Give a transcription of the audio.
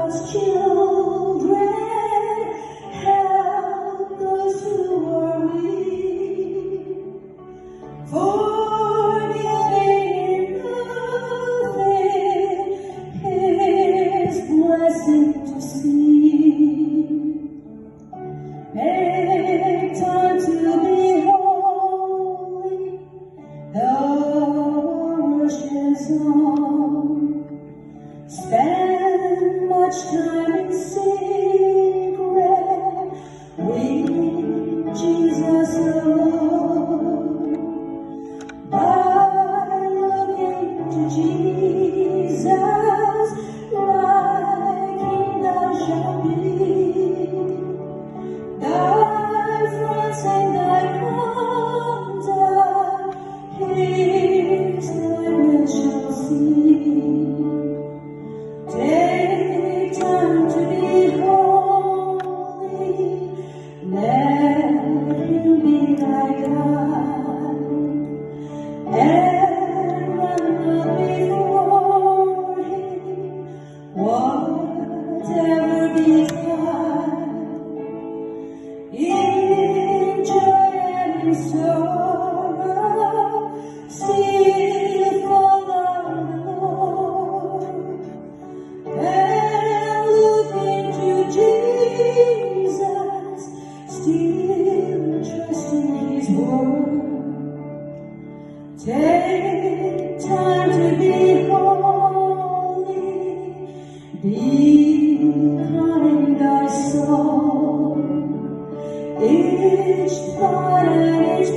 God's children, help those who are weak. Forgetting nothing, His blessing to see. Make time to be holy, the worship's on. Spend much time in secret with Jesus alone. By looking to Jesus, like Him thou shalt be. Thy friends and thy conduct, His likeness shall see. Take time to be holy, let Him be thy guide, and run not before Him, whatever betide. In joy and in sorrow, still follow the Lord, and look into Jesus, still trust in His word. Take time to be holy, becoming thy soul. Each thought and each